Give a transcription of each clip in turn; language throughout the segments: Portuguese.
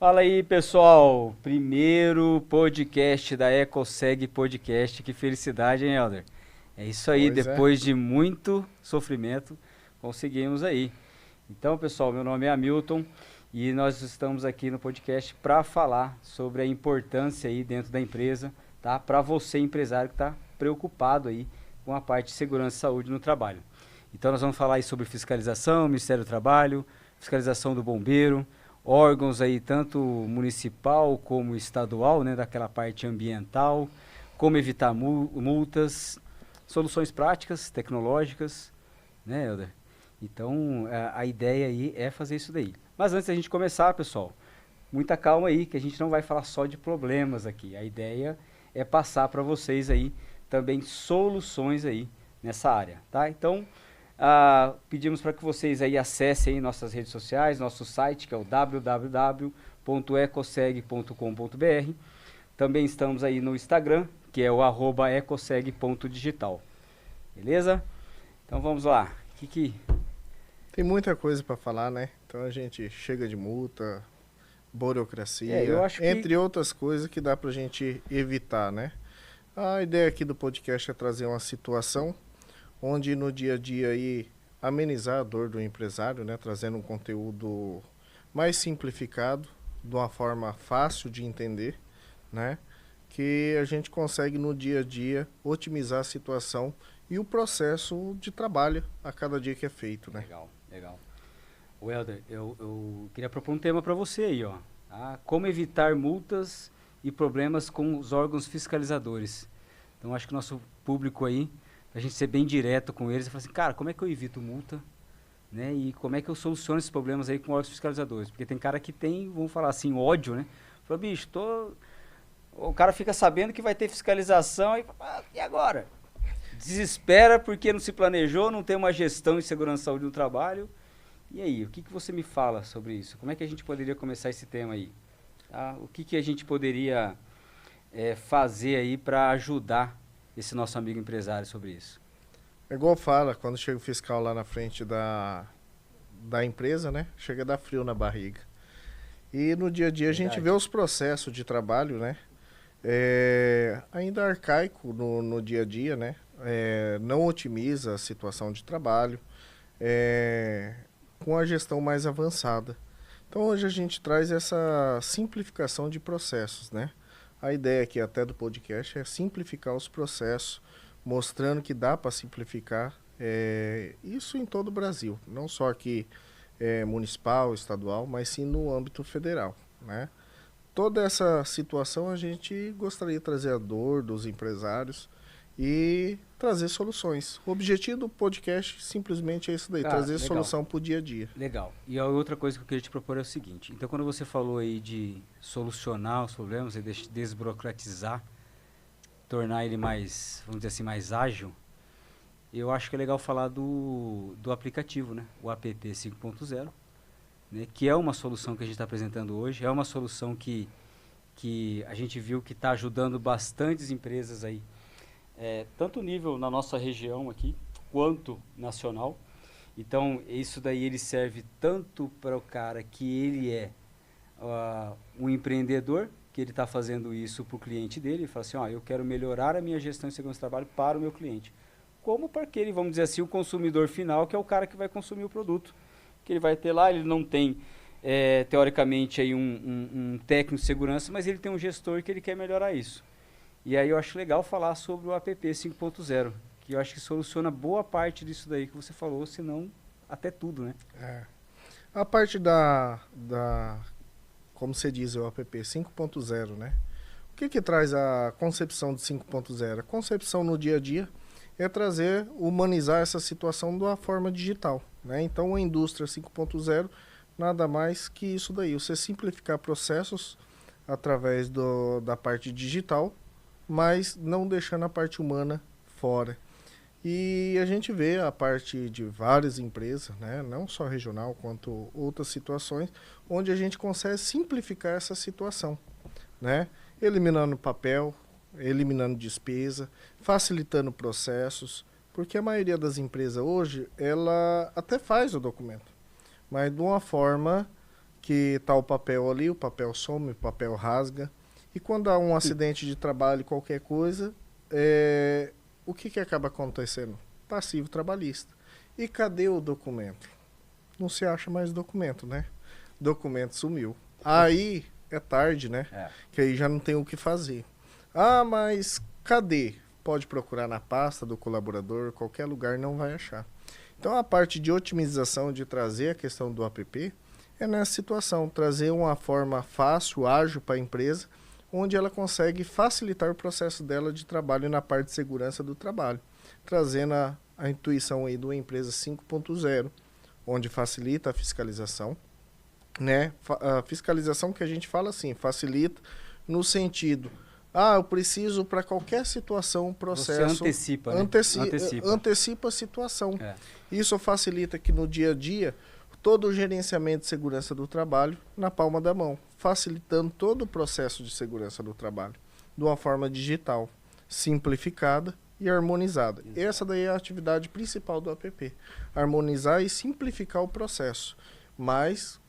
Fala aí, pessoal. Primeiro podcast da EcoSeg Podcast. Que felicidade, hein, Helder? É isso aí, Pois é. depois de muito sofrimento, conseguimos aí. Então, pessoal, meu nome é Hamilton e nós estamos aqui no podcast para falar sobre a importância aí dentro da empresa, tá? Para você, empresário, que está preocupado aí com a parte de segurança e saúde no trabalho. Então, nós vamos falar aí sobre fiscalização, Ministério do Trabalho, fiscalização do bombeiro, órgãos aí tanto municipal como estadual, né, daquela parte ambiental, como evitar multas, soluções práticas, tecnológicas, né, Helder? Então, a ideia aí é fazer isso daí. Mas antes da gente começar, pessoal, muita calma aí, que a gente não vai falar só de problemas aqui. A ideia é passar para vocês aí também soluções aí nessa área, tá? Então, pedimos para que vocês aí acessem aí nossas redes sociais, nosso site, que é o www.ecoseg.com.br. Também estamos aí no Instagram, que é o @ecoseg.digital. Beleza? Então vamos lá. Tem muita coisa para falar, né? Então a gente chega de multa, burocracia, Eu acho que entre outras coisas que dá pra gente evitar, né? A ideia aqui do podcast é trazer uma situação onde no dia a dia aí amenizar a dor do empresário, né? Trazendo um conteúdo mais simplificado, de uma forma fácil de entender, né? Que a gente consegue no dia a dia otimizar a situação e o processo de trabalho a cada dia que é feito, né? Legal, legal. O Helder, eu queria propor um tema para você aí, ó. Tá? Como evitar multas e problemas com os órgãos fiscalizadores. Então, acho que o nosso público aí, a gente ser bem direto com eles e falar assim, cara, como é que eu evito multa? Né? E como é que eu soluciono esses problemas aí com órgãos fiscalizadores? Porque tem cara que tem, vamos falar assim, ódio, né? Fala, bicho, o cara fica sabendo que vai ter fiscalização e agora? Desespera porque não se planejou, não tem uma gestão de segurança e saúde no trabalho. E aí, o que você me fala sobre isso? Como é que a gente poderia começar esse tema aí? Tá? O que a gente poderia fazer aí para ajudar esse nosso amigo empresário sobre isso? É igual fala, quando chega o fiscal lá na frente da empresa, né? Chega a dar frio na barriga. E no dia a dia a gente vê os processos de trabalho, né? Ainda arcaico no dia a dia, né? Não otimiza a situação de trabalho, com a gestão mais avançada. Então hoje a gente traz essa simplificação de processos, né? A ideia aqui até do podcast é simplificar os processos, mostrando que dá para simplificar isso em todo o Brasil, não só aqui municipal, estadual, mas sim no âmbito federal, né? Toda essa situação a gente gostaria de trazer a dor dos empresários e trazer soluções. O objetivo do podcast simplesmente é isso daí, Cara, trazer legal. solução para o dia a dia. Legal. E a outra coisa que eu queria te propor é o seguinte. Então, quando você falou aí de solucionar os problemas e desburocratizar, tornar ele mais, vamos dizer assim, mais ágil, eu acho que é legal falar do aplicativo, né? O app 5.0, né? Que é uma solução que a gente está apresentando hoje. É uma solução que a gente viu que está ajudando bastantes empresas aí, tanto nível na nossa região aqui, quanto nacional. Então, isso daí ele serve tanto para o cara que ele é um empreendedor, que ele está fazendo isso para o cliente dele, ele fala assim, eu quero melhorar a minha gestão de segurança de trabalho para o meu cliente. Como para aquele, vamos dizer assim, o consumidor final, que é o cara que vai consumir o produto. Que ele vai ter lá, ele não tem, teoricamente, aí um técnico de segurança, mas ele tem um gestor que ele quer melhorar isso. E aí eu acho legal falar sobre o app 5.0, que eu acho que soluciona boa parte disso daí que você falou, se não até tudo, né? A parte como você diz, o app 5.0, né? O que traz a concepção de 5.0? A concepção no dia a dia é trazer, humanizar essa situação de uma forma digital, né? Então a indústria 5.0 nada mais que isso daí, você simplificar processos através da parte digital, mas não deixando a parte humana fora. E a gente vê a parte de várias empresas, né, não só regional, quanto outras situações, onde a gente consegue simplificar essa situação, né, eliminando papel, eliminando despesa, facilitando processos, porque a maioria das empresas hoje, ela até faz o documento, mas de uma forma que tá o papel ali, o papel some, o papel rasga. E quando há um acidente de trabalho, qualquer coisa, o que acaba acontecendo? Passivo trabalhista. E cadê o documento? Não se acha mais documento, né? Documento sumiu. Aí é tarde, né? Que aí já não tem o que fazer. Ah, mas cadê? Pode procurar na pasta do colaborador, qualquer lugar não vai achar. Então a parte de otimização, de trazer a questão do app, é nessa situação, trazer uma forma fácil, ágil para a empresa, onde ela consegue facilitar o processo dela de trabalho na parte de segurança do trabalho, trazendo a intuição aí de uma empresa 5.0, onde facilita a fiscalização, né? A fiscalização que a gente fala assim, facilita no sentido, eu preciso para qualquer situação, processo... Você antecipa, né? Antecipa a situação. Isso facilita que no dia a dia, todo o gerenciamento de segurança do trabalho na palma da mão, facilitando todo o processo de segurança do trabalho, de uma forma digital, simplificada e harmonizada. Exato. Essa daí é a atividade principal do app, harmonizar e simplificar o processo, mas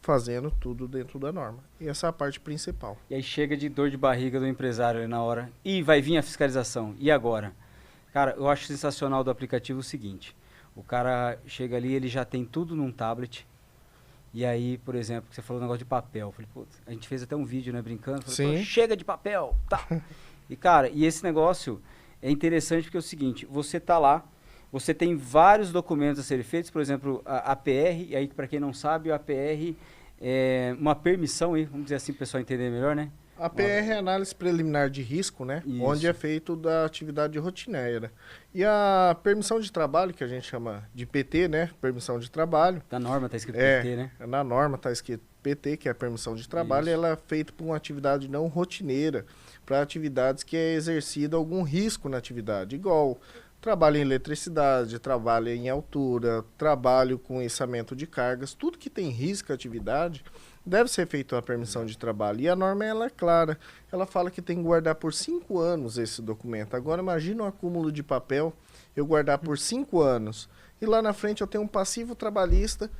fazendo tudo dentro da norma. E essa é a parte principal. E aí chega de dor de barriga do empresário ali na hora, e vai vir a fiscalização, e agora? Cara, eu acho sensacional do aplicativo o seguinte, o cara chega ali, ele já tem tudo num tablet, e aí, por exemplo, você falou um negócio de papel, eu falei, putz, a gente fez até um vídeo, né, brincando, falei, chega de papel, tá. E cara, e esse negócio é interessante porque é o seguinte, você tá lá, você tem vários documentos a serem feitos, por exemplo, a APR, e aí para quem não sabe, a APR é uma permissão, aí, vamos dizer assim, para o pessoal entender melhor, né? A PR é análise preliminar de risco, né? Isso. Onde é feito da atividade rotineira. E a permissão de trabalho, que a gente chama de PT, né? Permissão de trabalho. Na norma está escrito PT, né? Na norma está escrito PT, que é a permissão de trabalho, e ela é feita por uma atividade não rotineira, para atividades que é exercido algum risco na atividade, igual trabalho em eletricidade, trabalho em altura, trabalho com içamento de cargas, tudo que tem risco à atividade, deve ser feita uma permissão de trabalho. E a norma ela é clara. Ela fala que tem que guardar por 5 anos esse documento. Agora imagina um acúmulo de papel, eu guardar por 5 anos. E lá na frente eu tenho um passivo trabalhista,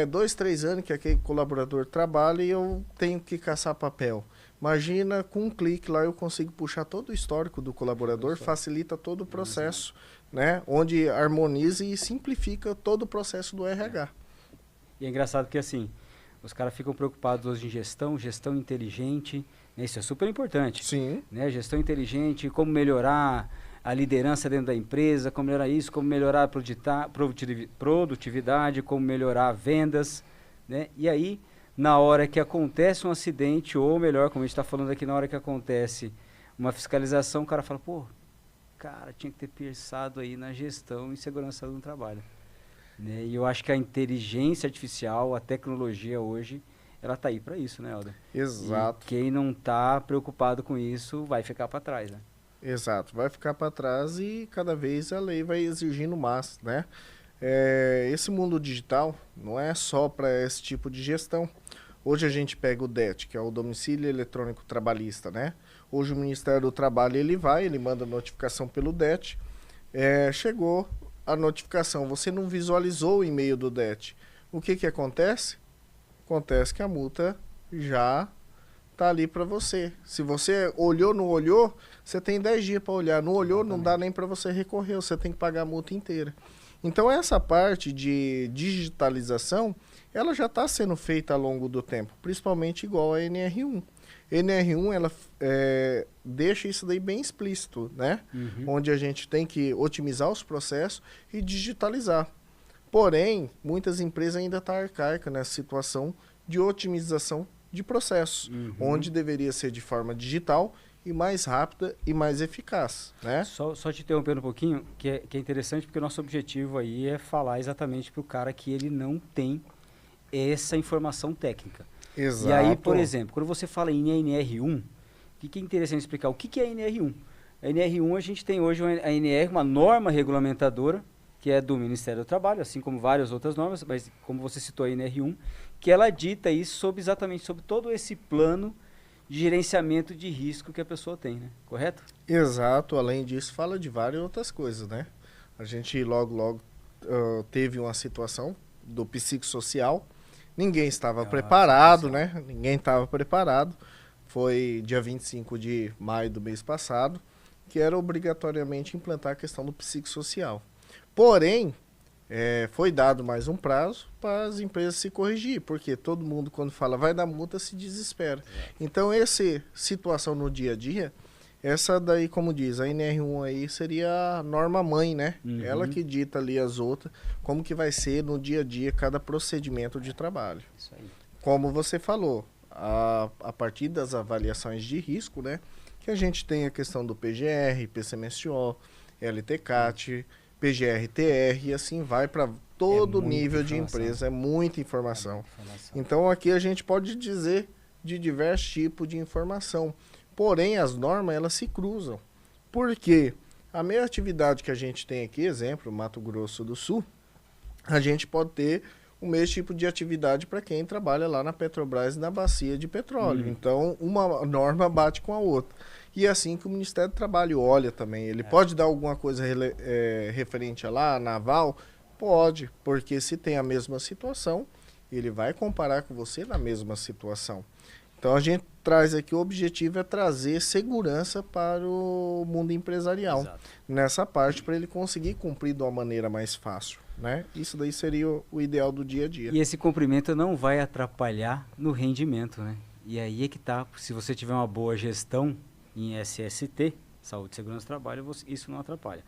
2, 3 anos que aquele colaborador trabalha e eu tenho que caçar papel. Imagina, com um clique lá eu consigo puxar todo o histórico do colaborador, facilita todo o processo, né? Onde harmoniza e simplifica todo o processo do RH. E é engraçado porque assim, os caras ficam preocupados hoje em gestão inteligente, né? Isso é super importante. Sim. Né? Gestão inteligente, como melhorar a liderança dentro da empresa, como melhorar isso, como melhorar a produtividade, como melhorar vendas, né? E aí, na hora que acontece um acidente, ou melhor, como a gente está falando aqui, na hora que acontece uma fiscalização, o cara fala, pô, cara, tinha que ter pensado aí na gestão e segurança do trabalho. Né? E eu acho que a inteligência artificial, a tecnologia hoje, ela está aí para isso, né, Helder? Exato. E quem não está preocupado com isso vai ficar para trás, né? Exato, vai ficar para trás e cada vez a lei vai exigindo mais, né? Esse mundo digital não é só para esse tipo de gestão. Hoje a gente pega o DET, que é o Domicílio Eletrônico Trabalhista, né? Hoje o Ministério do Trabalho, ele manda notificação pelo DET. Chegou a notificação, você não visualizou o e-mail do DET. O que acontece? Acontece que a multa já está ali para você. Se você olhou, não olhou, você tem 10 dias para olhar. Não olhou, não dá nem para você recorrer, você tem que pagar a multa inteira. Então essa parte de digitalização, ela já está sendo feita ao longo do tempo, principalmente igual a NR1. NR1, ela deixa isso daí bem explícito, né? Onde a gente tem que otimizar os processos e digitalizar. Porém, muitas empresas ainda estão arcaicas nessa situação de otimização de processos, onde deveria ser de forma digital e mais rápida e mais eficaz, né? Só te interrompendo um pouquinho, que é interessante porque o nosso objetivo aí é falar exatamente para o cara que ele não tem essa informação técnica. Exato. E aí, por exemplo, quando você fala em NR1, o que é interessante explicar? O que é NR1? A NR1, a gente tem hoje a NR, uma norma regulamentadora, que é do Ministério do Trabalho, assim como várias outras normas, mas como você citou a NR1, que ela dita isso exatamente sobre todo esse plano de gerenciamento de risco que a pessoa tem, né? Correto? Exato. Além disso, fala de várias outras coisas, né? A gente logo teve uma situação do psicossocial, Ninguém estava preparado, né? Ninguém estava preparado. Foi dia 25 de maio do mês passado, que era obrigatoriamente implantar a questão do psicossocial. Porém, foi dado mais um prazo para as empresas se corrigir, porque todo mundo, quando fala vai dar multa, se desespera. Então, essa situação no dia a dia, essa daí, como diz, a NR1 aí seria a norma-mãe, né? Ela que dita ali as outras, como que vai ser no dia a dia cada procedimento de trabalho. Isso aí. Como você falou, a partir das avaliações de risco, né? Que a gente tem a questão do PGR, PCMSO, LTCAT, PGR-TR, e assim vai para todo nível de empresa, é muita informação. Então aqui a gente pode dizer de diversos tipos de informação, porém as normas elas se cruzam, porque a mesma atividade que a gente tem aqui, exemplo, Mato Grosso do Sul, a gente pode ter o mesmo tipo de atividade para quem trabalha lá na Petrobras, na bacia de petróleo. Então, uma norma bate com a outra. E é assim que o Ministério do Trabalho olha também. Ele pode dar alguma coisa referente a lá, naval? Pode, porque se tem a mesma situação, ele vai comparar com você na mesma situação. Então, a gente traz aqui, o objetivo é trazer segurança para o mundo empresarial. Exato. Nessa parte, para ele conseguir cumprir de uma maneira mais fácil. Né? Isso daí seria o ideal do dia a dia. E esse cumprimento não vai atrapalhar no rendimento, né? E aí é que tá, se você tiver uma boa gestão em SST, Saúde e Segurança do Trabalho, isso não atrapalha.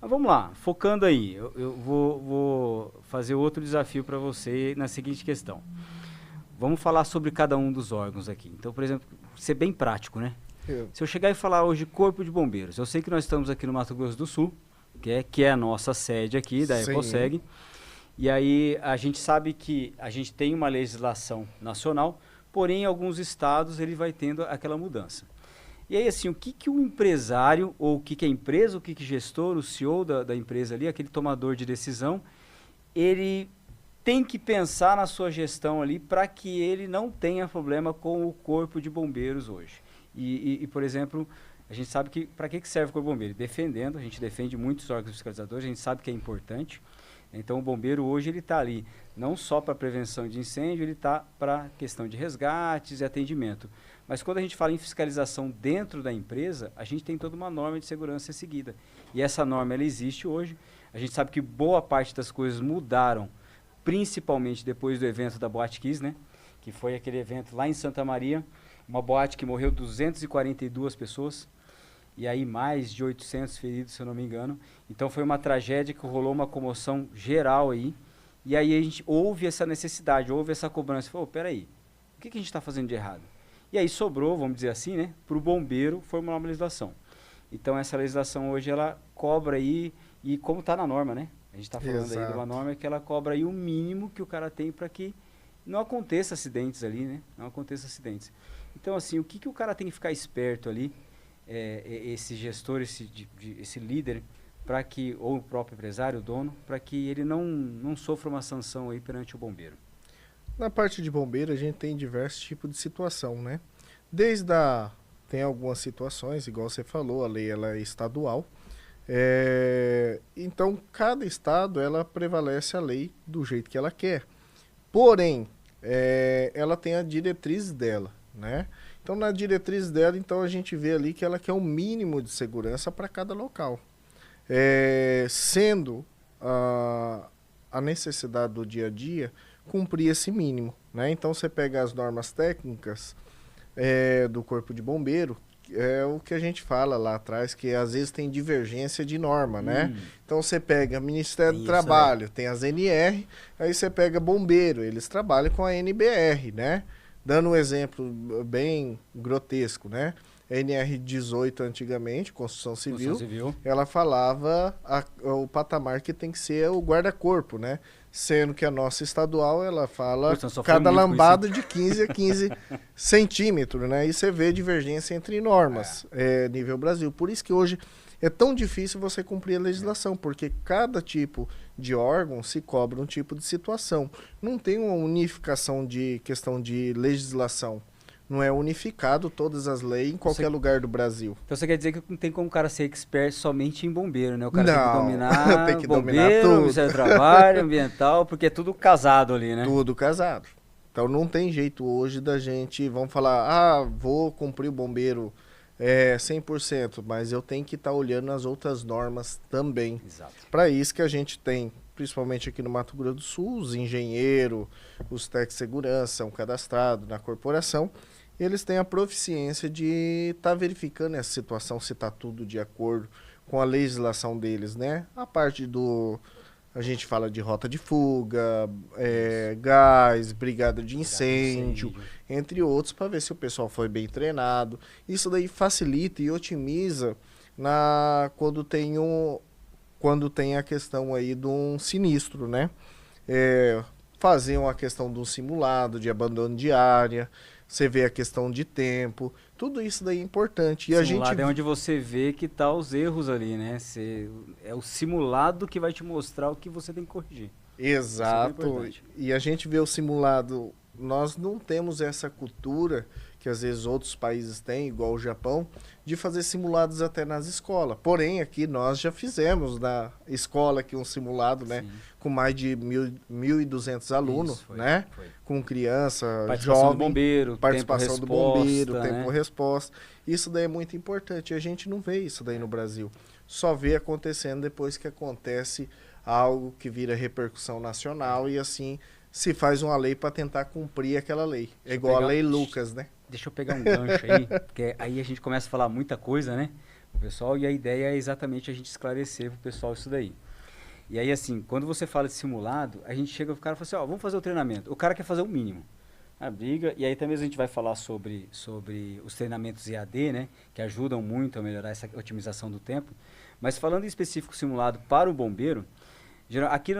Mas vamos lá, focando aí, eu vou fazer outro desafio para você na seguinte questão. Vamos falar sobre cada um dos órgãos aqui. Então, por exemplo, ser bem prático, né? Se eu chegar e falar hoje Corpo de Bombeiros, eu sei que nós estamos aqui no Mato Grosso do Sul, que é a nossa sede aqui da EcoSeg, e aí a gente sabe que a gente tem uma legislação nacional, porém em alguns estados ele vai tendo aquela mudança. E aí assim, o que o empresário, ou o que a empresa, o que gestor, o CEO da empresa ali, aquele tomador de decisão, ele tem que pensar na sua gestão ali para que ele não tenha problema com o Corpo de Bombeiros hoje. E por exemplo, a gente sabe que para que serve o Corpo de Bombeiro? Defendendo, a gente defende muitos órgãos fiscalizadores, a gente sabe que é importante. Então o bombeiro hoje ele está ali não só para prevenção de incêndio, ele está para questão de resgates e atendimento. Mas quando a gente fala em fiscalização dentro da empresa, a gente tem toda uma norma de segurança seguida. E essa norma ela existe hoje. A gente sabe que boa parte das coisas mudaram, principalmente depois do evento da Boate Kiss, né? Que foi aquele evento lá em Santa Maria, uma boate que morreu 242 pessoas. E aí mais de 800 feridos, se eu não me engano. Então foi uma tragédia que rolou uma comoção geral aí. E aí a gente houve essa necessidade, houve essa cobrança. Falou, peraí, o que a gente está fazendo de errado? E aí sobrou, vamos dizer assim, né, para o bombeiro formular uma legislação. Então essa legislação hoje ela cobra aí, e como está na norma, né? A gente está falando aí de uma norma que ela cobra aí o mínimo que o cara tem para que não aconteça acidentes ali, né? Não aconteça acidentes. Então assim, o que o cara tem que ficar esperto ali, esse gestor, esse líder, para que, ou o próprio empresário, o dono, para que ele não sofra uma sanção aí perante o bombeiro? Na parte de bombeiro, a gente tem diversos tipos de situação, né? Tem algumas situações, igual você falou, a lei ela é estadual. Então, cada estado, ela prevalece a lei do jeito que ela quer. Porém, ela tem a diretriz dela, né? Então, na diretriz dela, então, a gente vê ali que ela quer um mínimo de segurança para cada local. Sendo a necessidade do dia a dia cumprir esse mínimo, né? Então, você pega as normas técnicas do Corpo de Bombeiro, é o que a gente fala lá atrás, que às vezes tem divergência de norma, né? Então, você pega Ministério do Trabalho, tem as NR, aí você pega Bombeiro, eles trabalham com a NBR, né? Dando um exemplo bem grotesco, né? NR 18 antigamente, Construção Civil, ela falava o patamar que tem que ser o guarda-corpo, né? Sendo que a nossa estadual, ela fala cada lambada de 15 a 15 centímetros, né? E você vê divergência entre normas, nível Brasil. Por isso que hoje é tão difícil você cumprir a legislação, porque cada tipo de órgão se cobra um tipo de situação. Não tem uma unificação de questão de legislação. Não é unificado todas as leis em qualquer lugar do Brasil. Então você quer dizer que não tem como o cara ser expert somente em bombeiro, né? O cara tem que dominar tem que bombeiro, dominar tudo. Ministério do Trabalho, ambiental, porque é tudo casado ali, né? Tudo casado. Então não tem jeito hoje da gente, vamos falar, vou cumprir o bombeiro 100%, mas eu tenho que estar olhando as outras normas também. Para isso que a gente tem, principalmente aqui no Mato Grosso do Sul, os engenheiros, os técnicos de segurança são cadastrados na corporação, eles têm a proficiência de estar verificando essa situação, se está tudo de acordo com a legislação deles, né? A parte a gente fala de rota de fuga, gás, brigada de incêndio, entre outros, para ver se o pessoal foi bem treinado. Isso daí facilita e otimiza quando tem a questão aí de um sinistro, né? Fazer uma questão de um simulado, de abandono de área, você vê a questão de tempo, tudo isso daí é importante. E simulado é onde você vê que tá os erros ali, né? É o simulado que vai te mostrar o que você tem que corrigir. Exato. E a gente vê o simulado, nós não temos essa cultura que às vezes outros países têm, igual o Japão, de fazer simulados até nas escolas. Porém, aqui nós já fizemos na escola aqui um simulado, né? Sim. Com mais de 1.200 alunos, né? Foi. Com criança, jovem, participação do bombeiro, tempo-resposta. Isso daí é muito importante. E a gente não vê isso daí no Brasil. Só vê acontecendo depois que acontece algo que vira repercussão nacional e assim se faz uma lei para tentar cumprir aquela lei. É igual a lei Lucas, né? Deixa eu pegar um gancho aí, porque aí a gente começa a falar muita coisa, né? O pessoal, e a ideia é exatamente a gente esclarecer pro pessoal isso daí. E aí, assim, quando você fala de simulado, a gente chega pro cara e fala assim, vamos fazer o treinamento. O cara quer fazer o mínimo. A briga, e aí também a gente vai falar sobre os treinamentos EAD, né? Que ajudam muito a melhorar essa otimização do tempo. Mas falando em específico simulado para o bombeiro, aqui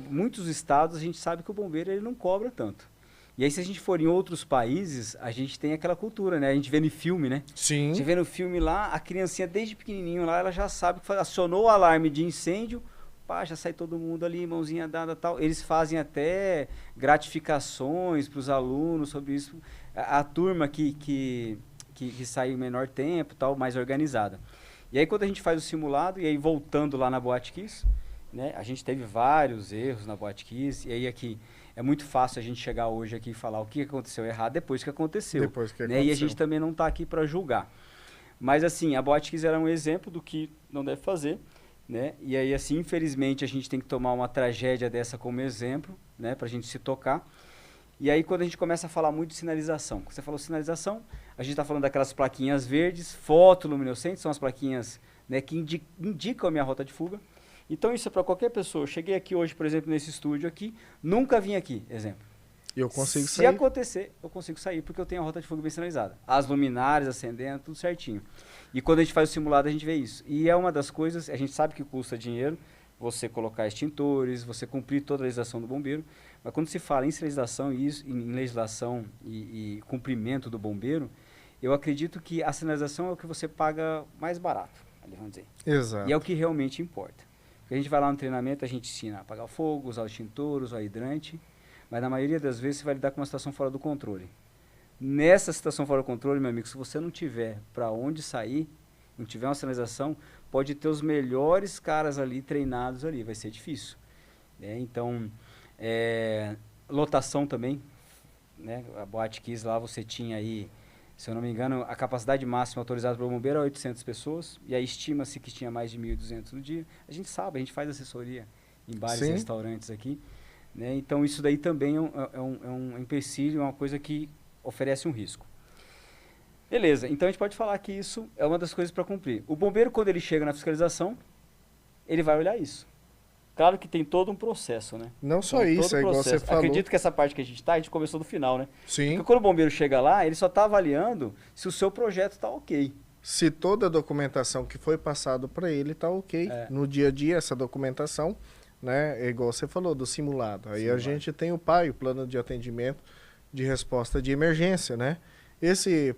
muitos estados a gente sabe que o bombeiro ele não cobra tanto. E aí, se a gente for em outros países, a gente tem aquela cultura, né? A gente vê no filme, né? Sim. A gente vê no filme lá, a criancinha desde pequenininho lá, ela já sabe que acionou o alarme de incêndio, já sai todo mundo ali, mãozinha dada e tal. Eles fazem até gratificações para os alunos sobre isso. A turma que sai em menor tempo, tal, mais organizada. E aí, quando a gente faz o simulado, e aí voltando lá na Boate Kiss, né? A gente teve vários erros na Boate Kiss, e aí aqui... É muito fácil a gente chegar hoje aqui e falar o que aconteceu errado depois que aconteceu. Né? E a gente também não está aqui para julgar. Mas, assim, a Boate Kiss era um exemplo do que não deve fazer. Né? E aí, assim, infelizmente, a gente tem que tomar uma tragédia dessa como exemplo, né? Para a gente se tocar. E aí, quando a gente começa a falar muito de sinalização. Você falou sinalização, a gente está falando daquelas plaquinhas verdes, fotoluminescentes, são as plaquinhas, né, que indicam a minha rota de fuga. Então, isso é para qualquer pessoa. Eu cheguei aqui hoje, por exemplo, nesse estúdio aqui, nunca vim aqui, exemplo. E eu consigo sair? Se acontecer, eu consigo sair, porque eu tenho a rota de fuga bem sinalizada. As luminárias acendendo, tudo certinho. E quando a gente faz o simulado, a gente vê isso. E é uma das coisas, a gente sabe que custa dinheiro, você colocar extintores, você cumprir toda a legislação do bombeiro, mas quando se fala em sinalização em legislação e cumprimento do bombeiro, eu acredito que a sinalização é o que você paga mais barato, vamos dizer. Exato. E é o que realmente importa. Porque a gente vai lá no treinamento, a gente ensina a apagar o fogo, usar o extintor, usar o hidrante, mas na maioria das vezes você vai lidar com uma situação fora do controle. Nessa situação fora do controle, meu amigo, se você não tiver para onde sair, não tiver uma sinalização, pode ter os melhores caras ali treinados ali, vai ser difícil. Então, lotação também, né? A Boate Kiss lá você tinha aí, se eu não me engano, a capacidade máxima autorizada para o bombeiro é 800 pessoas, e aí estima-se que tinha mais de 1.200 no dia. A gente sabe, a gente faz assessoria em bares e restaurantes aqui, né? Então isso daí também é um empecilho, é uma coisa que oferece um risco. Beleza, então a gente pode falar que isso é uma das coisas para cumprir. O bombeiro, quando ele chega na fiscalização, ele vai olhar isso. Claro que tem todo um processo, né? Não só isso, é igual você falou. Acredito que essa parte que a gente começou do final, né? Sim. Porque quando o bombeiro chega lá, ele só está avaliando se o seu projeto está ok. Se toda a documentação que foi passado para ele está ok. No dia a dia, essa documentação, né? É igual você falou, do simulado. Aí a gente tem o PAI, o Plano de Atendimento de Resposta de Emergência, né? Esse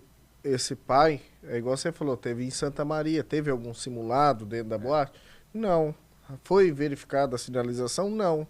PAI, é igual você falou, teve em Santa Maria, teve algum simulado dentro da boate? Não. Foi verificada a sinalização? Não.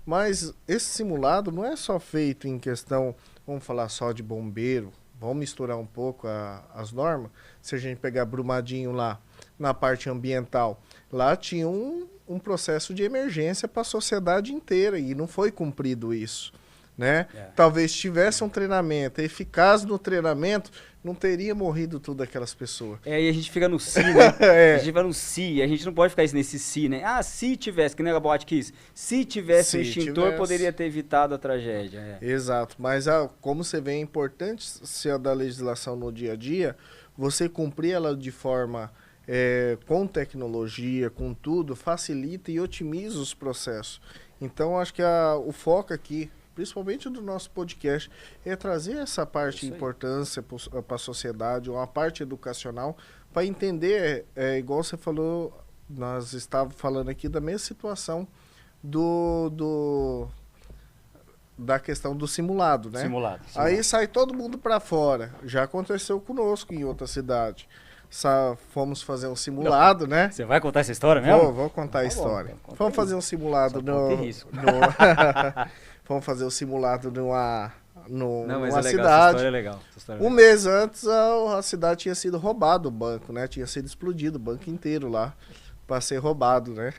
Mas esse simulado não é só feito em questão, vamos falar só de bombeiro, vamos misturar um pouco as normas. Se a gente pegar Brumadinho lá, na parte ambiental, lá tinha um processo de emergência para a sociedade inteira e não foi cumprido isso. né? Talvez tivesse um treinamento eficaz no treinamento, não teria morrido todas aquelas pessoas. E a gente fica no si, né? A gente fica no si, a gente não pode ficar nesse si, né? Ah, se tivesse, que nem a Boate quis, se tivesse o extintor, poderia ter evitado a tragédia. Exato, mas como você vê, é importante ser da legislação no dia a dia, você cumprir ela de forma com tecnologia, com tudo, facilita e otimiza os processos. Então, acho que o foco aqui, principalmente do nosso podcast, é trazer essa parte de importância para a sociedade, uma parte educacional, para entender, igual você falou, nós estávamos falando aqui da mesma situação da questão do simulado, né? Simulado. Aí sai todo mundo para fora. Já aconteceu conosco em outra cidade. Fomos fazer um simulado, né? Você vai contar essa história mesmo? Vou contar a história. Vamos fazer um simulado Vamos fazer um simulado numa cidade. Essa história é legal. Um mês antes, a cidade tinha sido roubado, o banco, né? Tinha sido explodido, o banco inteiro lá, para ser roubado, né?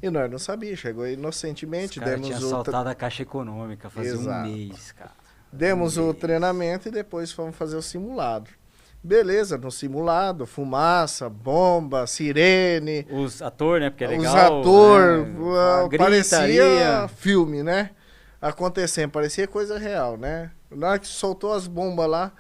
E nós não sabíamos, chegou inocentemente. Tinha assaltado a Caixa Econômica, fazia um mês, cara. Demos o treinamento e depois fomos fazer o simulado. Beleza, no simulado, fumaça, bomba, sirene. Os atores, né? Porque é legal. Os atores, né? Parecia filme, né? Acontecendo, parecia coisa real, né? Na hora que soltou as bombas lá,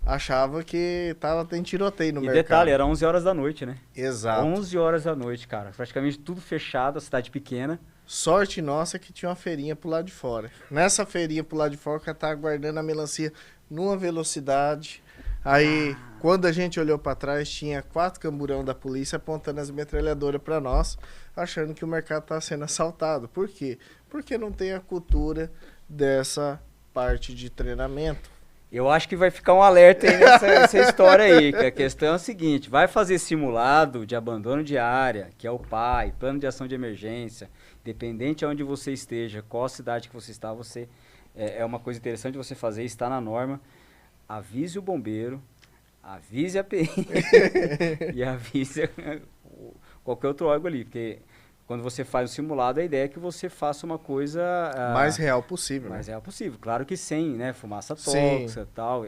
achava que tem tiroteio no mercado. E detalhe, era 11 horas da noite, né? Exato. 11 horas da noite, cara. Praticamente tudo fechado, a cidade pequena. Sorte nossa que tinha uma feirinha pro lado de fora. Nessa feirinha pro lado de fora, o cara tava guardando a melancia numa velocidade. Aí, quando a gente olhou para trás, tinha 4 camburão da polícia apontando as metralhadoras para nós, achando que o mercado estava sendo assaltado. Por quê? Porque não tem a cultura dessa parte de treinamento. Eu acho que vai ficar um alerta aí nessa história aí, que a questão é o seguinte, vai fazer simulado de abandono de área, que é o PAI, Plano de Ação de Emergência, independente de onde você esteja, qual cidade que você está, é uma coisa interessante você fazer, está na norma. Avise o bombeiro, avise a PM e avise qualquer outro órgão ali, porque quando você faz o simulado, a ideia é que você faça uma coisa... mais real possível. Mais real possível. Claro que sem, né? Fumaça tóxica e tal,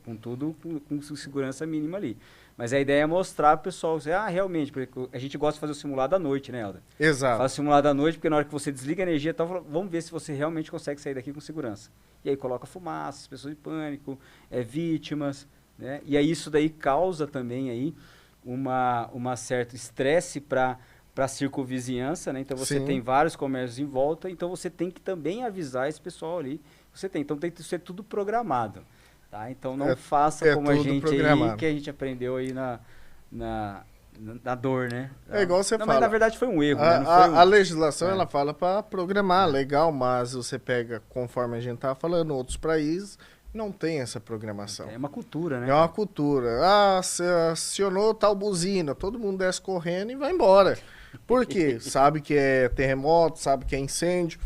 com tudo com segurança mínima ali. Mas a ideia é mostrar pro pessoal, realmente, porque a gente gosta de fazer o simulado à noite, né, Helder? Exato. Faz o simulado à noite, porque na hora que você desliga a energia, vamos ver se você realmente consegue sair daqui com segurança. E aí coloca fumaça, as pessoas em pânico, vítimas, né? E aí isso daí causa também aí uma certo estresse para a circunvizinhança, né? Então você tem vários comércios em volta, então você tem que também avisar esse pessoal ali. Então tem que ser tudo programado. Tá? Então não faça como a gente aí, que a gente aprendeu aí na dor, né? É igual você fala. Mas na verdade foi um erro, né? A legislação ela fala para programar, legal, mas você pega, conforme a gente estava falando, outros países não tem essa programação. É uma cultura, né? É uma cultura. Você acionou tal buzina, todo mundo desce correndo e vai embora. Por quê? Sabe que é terremoto, sabe que é incêndio.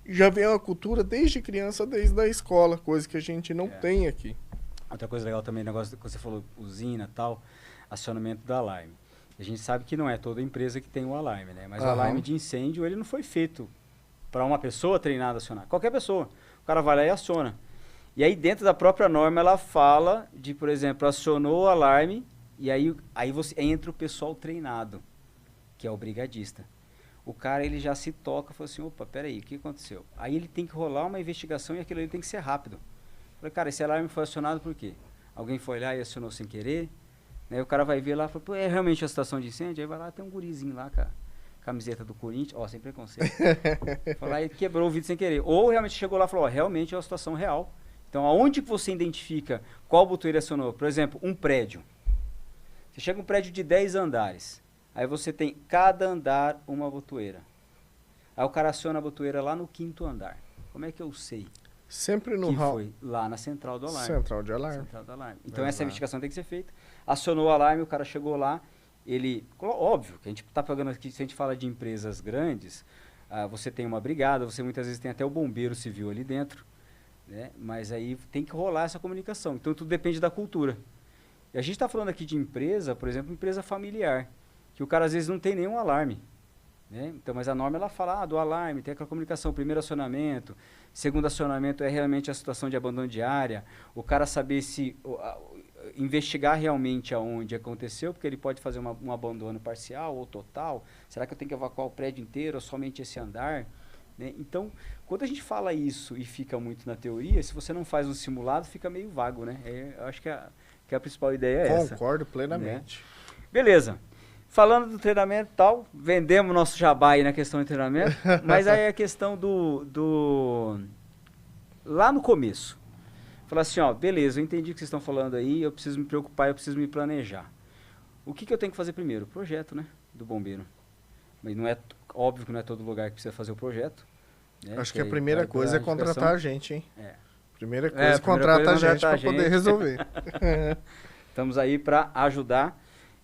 Já vem uma cultura desde criança, desde a escola, coisa que a gente não tem aqui. Outra coisa legal também, negócio que você falou, usina e tal, acionamento do alarme. A gente sabe que não é toda empresa que tem o alarme, né? Mas o alarme de incêndio, ele não foi feito para uma pessoa treinada a acionar. Qualquer pessoa. O cara vai lá e aciona. E aí dentro da própria norma ela fala de, por exemplo, acionou o alarme e aí você entra o pessoal treinado, que é o brigadista. O cara, ele já se toca, fala assim, opa, peraí, o que aconteceu? Aí ele tem que rolar uma investigação e aquilo ali tem que ser rápido. Eu falei, cara, esse alarme foi acionado por quê? Alguém foi lá e acionou sem querer? Né? O cara vai ver lá e fala, pô, é realmente a situação de incêndio? Aí vai lá, tem um gurizinho lá, cara, camiseta do Corinthians, sem preconceito. Foi lá e quebrou o vidro sem querer. Ou realmente chegou lá e falou, realmente é uma situação real. Então, aonde que você identifica qual botoeira acionou? Por exemplo, um prédio. Você chega um prédio de 10 andares. Aí você tem cada andar uma botoeira. Aí o cara aciona a botoeira lá no 5º andar. Como é que eu sei? Sempre no que foi lá na central do alarme. Central de alarme. Central do alarme. Então essa investigação tem que ser feita. Acionou o alarme, o cara chegou lá, óbvio, que a gente está pagando aqui, se a gente fala de empresas grandes, você tem uma brigada, você muitas vezes tem até o bombeiro civil ali dentro, né? Mas aí tem que rolar essa comunicação. Então tudo depende da cultura. E a gente está falando aqui de empresa, por exemplo, empresa familiar, que o cara às vezes não tem nenhum alarme. né? Então, mas a norma ela fala do alarme, tem aquela comunicação, primeiro acionamento, segundo acionamento é realmente a situação de abandono de área, o cara saber se investigar realmente aonde aconteceu, porque ele pode fazer um abandono parcial ou total. Será que eu tenho que evacuar o prédio inteiro ou somente esse andar? Né? Então, quando a gente fala isso e fica muito na teoria, se você não faz um simulado, fica meio vago, né? Eu acho que a principal ideia é essa. Concordo plenamente. Né? Beleza. Falando do treinamento e tal, vendemos nosso jabá aí na questão do treinamento, mas aí a questão lá no começo. Falar assim, ó, beleza, eu entendi o que vocês estão falando aí, eu preciso me preocupar, eu preciso me planejar. O que eu tenho que fazer primeiro? O projeto, né, do bombeiro. Mas não é óbvio que não é todo lugar que precisa fazer o projeto. Né, acho que a primeira coisa é contratar a gente, hein? Primeira coisa é contratar a gente para poder resolver. Estamos aí para ajudar.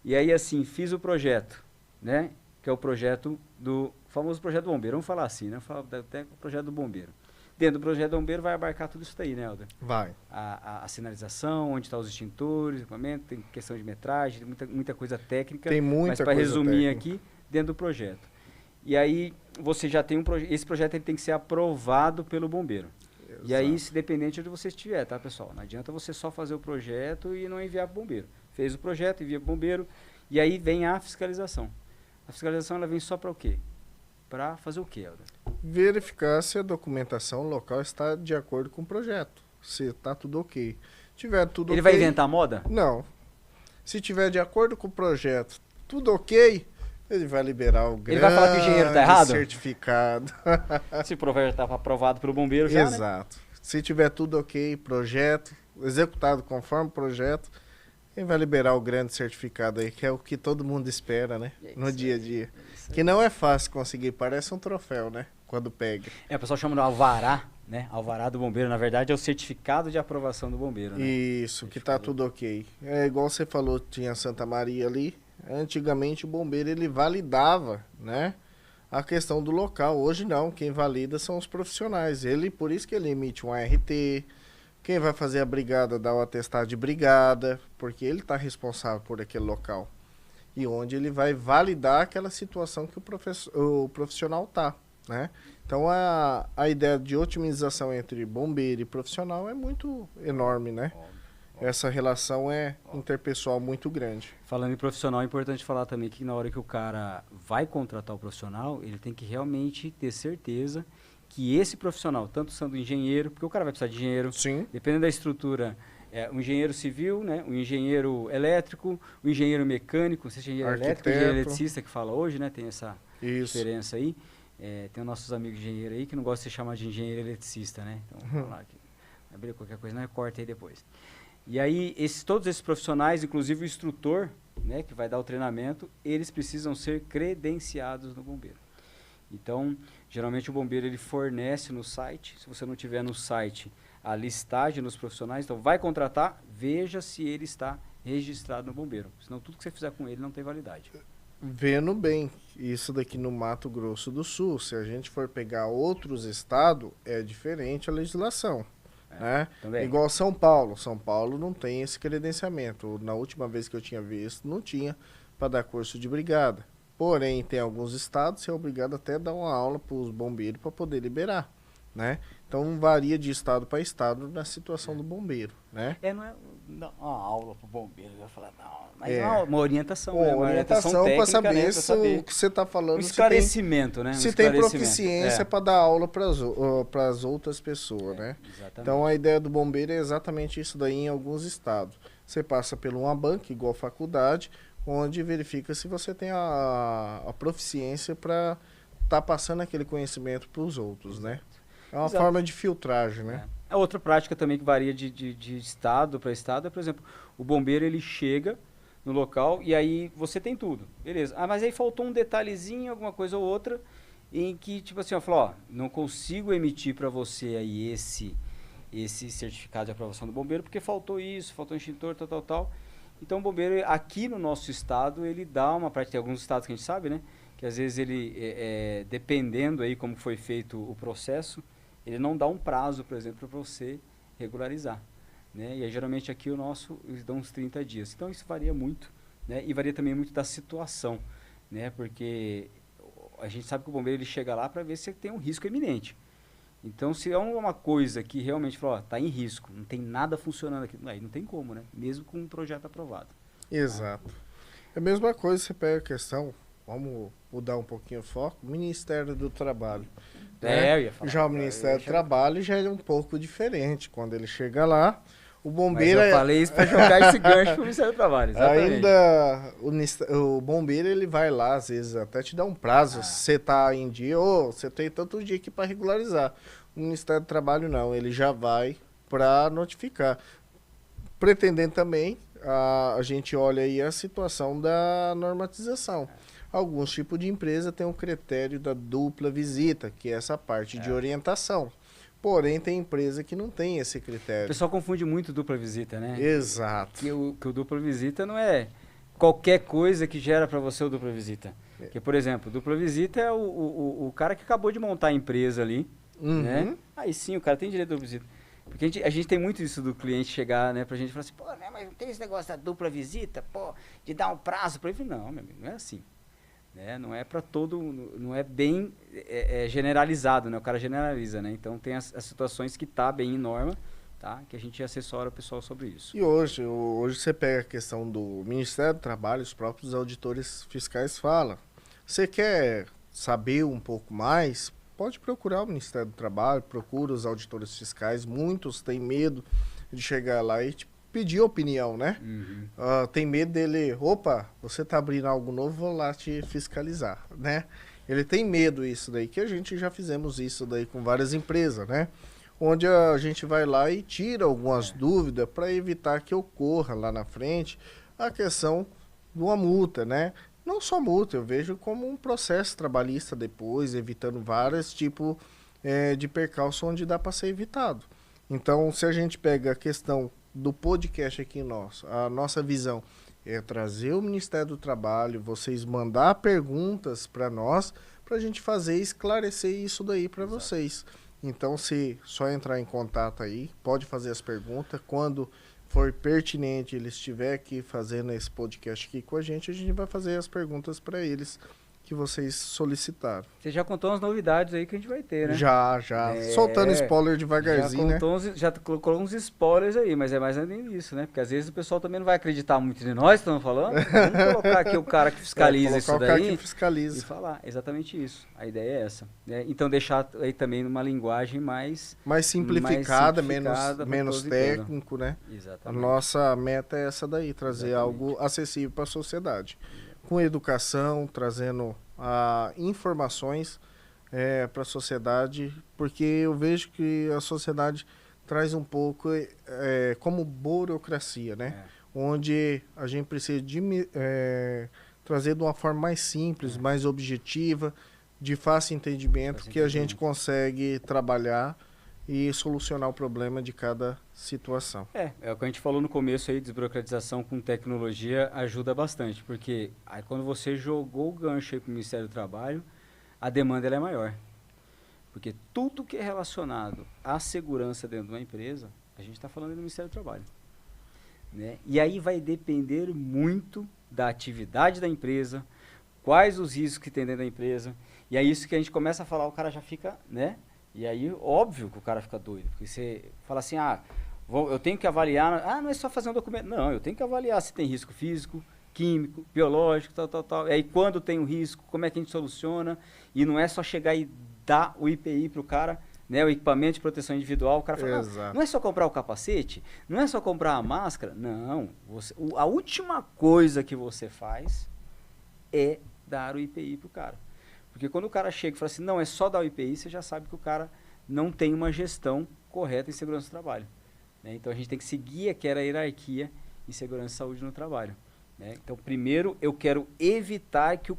E aí, assim, fiz o projeto, né, que é o projeto do famoso projeto do bombeiro. Vamos falar assim, né? Até o projeto do bombeiro. Dentro do projeto do bombeiro vai abarcar tudo isso daí, né, Helder? Vai. A sinalização, onde estão os extintores, equipamento, tem questão de metragem, muita coisa técnica. Tem muita mas para resumir aqui, dentro do projeto. E aí você já tem esse projeto ele tem que ser aprovado pelo bombeiro. Exato. E aí, independente de onde você estiver, tá, pessoal? Não adianta você só fazer o projeto e não enviar para o bombeiro. Fez o projeto, envia para o bombeiro, e aí vem a fiscalização. A fiscalização ela vem só para o quê? Para fazer o quê, Helder? Verificar se a documentação local está de acordo com o projeto. Se está tudo ok. Tiver tudo Ele ok... vai inventar moda? Não. Se tiver de acordo com o projeto, tudo ok, ele vai liberar o grande ele vai falar que o engenheiro está errado? certificado. Se o projeto estava aprovado pelo bombeiro já, exato. Né? Se tiver tudo ok, projeto, executado conforme o projeto, ele vai liberar o grande certificado aí, que é o que todo mundo espera, né? No dia a dia. Que não é fácil conseguir, parece um troféu, né? Quando pega. O pessoal chama de alvará, né? Alvará do bombeiro, na verdade, é o certificado de aprovação do bombeiro, né? Isso, que tá tudo ok. É igual você falou, tinha Santa Maria ali. Antigamente o bombeiro, ele validava, né? A questão do local. Hoje não, quem valida são os profissionais. Por isso que ele emite um ART. Quem vai fazer a brigada dá o atestado de brigada, porque ele está responsável por aquele local. E onde ele vai validar aquela situação que o profissional está, né? Então a ideia de otimização entre bombeiro e profissional é muito enorme, né? Essa relação é interpessoal muito grande. Falando em profissional, é importante falar também que na hora que o cara vai contratar o profissional, ele tem que realmente ter certeza que esse profissional, tanto sendo engenheiro, porque o cara vai precisar de engenheiro, sim, dependendo da estrutura, um engenheiro civil, né, um engenheiro elétrico, um engenheiro mecânico, se é engenheiro elétrico, engenheiro eletricista que fala hoje, né, tem essa diferença aí. Tem os nossos amigos engenheiros aí que não gostam de ser chamado de engenheiro eletricista, né? Então, vamos falar aqui. Abrir qualquer coisa, não corta aí depois. E aí, todos esses profissionais, inclusive o instrutor, né, que vai dar o treinamento, eles precisam ser credenciados no bombeiro. Então, geralmente o bombeiro ele fornece no site, se você não tiver no site a listagem dos profissionais, então vai contratar, veja se ele está registrado no bombeiro, senão tudo que você fizer com ele não tem validade. Vendo bem, isso daqui no Mato Grosso do Sul, se a gente for pegar outros estados, é diferente a legislação. Né? Igual São Paulo. São Paulo não tem esse credenciamento. Na última vez que eu tinha visto, não tinha para dar curso de brigada. Porém, tem alguns estados que é obrigado até a dar uma aula para os bombeiros para poder liberar, né? Então, varia de estado para estado na situação do bombeiro, né? Não é uma aula para o bombeiro, eu ia falar, não, mas uma orientação, né? Uma orientação para saber, né? Se o que você está falando... Um esclarecimento, né? Se tem proficiência para dar aula para as outras pessoas, né? Exatamente. Então, a ideia do bombeiro é exatamente isso daí em alguns estados. Você passa por uma banca, igual faculdade, onde verifica se você tem a proficiência para estar passando aquele conhecimento para os outros, né? É uma forma de filtragem, né? A outra prática também que varia de estado para estado é, por exemplo, o bombeiro ele chega no local e aí você tem tudo, beleza. Mas aí faltou um detalhezinho, alguma coisa ou outra, em que, tipo assim, falou, não consigo emitir para você aí esse certificado de aprovação do bombeiro porque faltou isso, faltou um extintor, tal. Então, o bombeiro, aqui no nosso estado, ele dá uma prática, tem alguns estados que a gente sabe, né? Que às vezes ele, dependendo aí como foi feito o processo, ele não dá um prazo, por exemplo, para você regularizar, né? E aí, geralmente aqui o nosso, eles dão uns 30 dias. Então, isso varia muito, né? E varia também muito da situação, né? Porque a gente sabe que o bombeiro ele chega lá para ver se tem um risco iminente. Então, se é uma coisa que realmente fala, ó, tá em risco, não tem nada funcionando aqui, aí não tem como, né? Mesmo com um projeto aprovado. Exato. É a mesma coisa, você pega a questão, vamos mudar um pouquinho o foco, Ministério do Trabalho. Né? Eu ia falar. Já o Ministério do Trabalho já é um pouco diferente. Quando ele chega lá, o bombeiro... Mas eu falei isso para jogar esse gancho pro Ministério do Trabalho, exatamente. Ainda o bombeiro, ele vai lá, às vezes até te dá um prazo, se você tá em dia, ou você tem tanto dia aqui para regularizar. O Ministério do Trabalho não, ele já vai para notificar. Pretendendo também, a gente olha aí a situação da normatização. Alguns tipos de empresa têm um critério da dupla visita, que é essa parte de orientação. Porém, tem empresa que não tem esse critério. O pessoal confunde muito dupla visita, né? Exato. Que o dupla visita não é qualquer coisa que gera para você o dupla visita. Porque, por exemplo, dupla visita é o cara que acabou de montar a empresa ali, né? Aí sim, o cara tem direito a dupla visita. Porque a gente tem muito isso do cliente chegar, né, pra gente falar assim, pô, né, mas não tem esse negócio da dupla visita, pô, de dar um prazo pra ele. Não, meu amigo, não é assim. Né? Não é para todo, não é bem generalizado, né? O cara generaliza, né? Então tem as situações que tá bem em norma, tá? Que a gente assessora o pessoal sobre isso. E hoje você pega a questão do Ministério do Trabalho, os próprios auditores fiscais falam. Você quer saber um pouco mais? Pode procurar o Ministério do Trabalho, procura os auditores fiscais. Muitos têm medo de chegar lá e pedir opinião, né? Tem medo dele, opa, você tá abrindo algo novo, vou lá te fiscalizar, né? Ele tem medo disso daí, que a gente já fizemos isso daí com várias empresas, né? Onde a gente vai lá e tira algumas dúvidas para evitar que ocorra lá na frente a questão de uma multa, né? Não só multa, eu vejo como um processo trabalhista depois, evitando vários tipos de percalço onde dá para ser evitado. Então, se a gente pega a questão do podcast aqui nosso, a nossa visão é trazer o Ministério do Trabalho, vocês mandar perguntas para nós, para a gente fazer esclarecer isso daí para vocês. Então, se só entrar em contato aí, pode fazer as perguntas. Quando for pertinente, ele estiver aqui fazendo esse podcast aqui com a gente vai fazer as perguntas para eles que vocês solicitaram. Você já contou umas novidades aí que a gente vai ter, né? Já. Soltando spoiler devagarzinho, né? Já colocou uns spoilers aí, mas é mais além disso, né? Porque às vezes o pessoal também não vai acreditar muito em nós, estamos falando. Vamos colocar aqui o cara que fiscaliza isso daí. O cara que fiscaliza. E falar exatamente isso. A ideia é essa. Né? Então deixar aí também numa linguagem mais simplificada, menos técnico, né? Exatamente. A nossa meta é essa daí, trazer algo acessível para a sociedade. Com educação, trazendo informações para a sociedade, porque eu vejo que a sociedade traz um pouco como burocracia, né? Onde a gente precisa trazer de uma forma mais simples, mais objetiva, de fácil entendimento, que a gente consegue trabalhar e solucionar o problema de cada situação. É o que a gente falou no começo aí, desburocratização com tecnologia ajuda bastante, porque aí quando você jogou o gancho aí para o Ministério do Trabalho, a demanda ela é maior. Porque tudo que é relacionado à segurança dentro de uma empresa, a gente está falando do Ministério do Trabalho. Né? E aí vai depender muito da atividade da empresa, quais os riscos que tem dentro da empresa, e é isso que a gente começa a falar, o cara já fica, né? E aí, óbvio que o cara fica doido, porque você fala assim, eu tenho que avaliar, não é só fazer um documento, não, eu tenho que avaliar se tem risco físico, químico, biológico, tal. E aí, quando tem um risco, como é que a gente soluciona? E não é só chegar e dar o IPI para o cara, né, o equipamento de proteção individual, o cara fala, não é só comprar o capacete, não é só comprar a máscara, não, a última coisa que você faz é dar o IPI para o cara. Porque quando o cara chega e fala assim, não, é só dar o IPI, você já sabe que o cara não tem uma gestão correta em segurança do trabalho. Né? Então, a gente tem que seguir aquela hierarquia em segurança e saúde no trabalho. Né? Então, primeiro, eu quero evitar que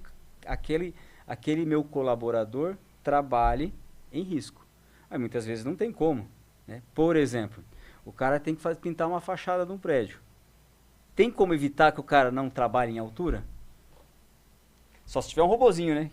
aquele meu colaborador trabalhe em risco. Mas muitas vezes não tem como. Né? Por exemplo, o cara tem que pintar uma fachada de um prédio. Tem como evitar que o cara não trabalhe em altura? Só se tiver um robozinho, né?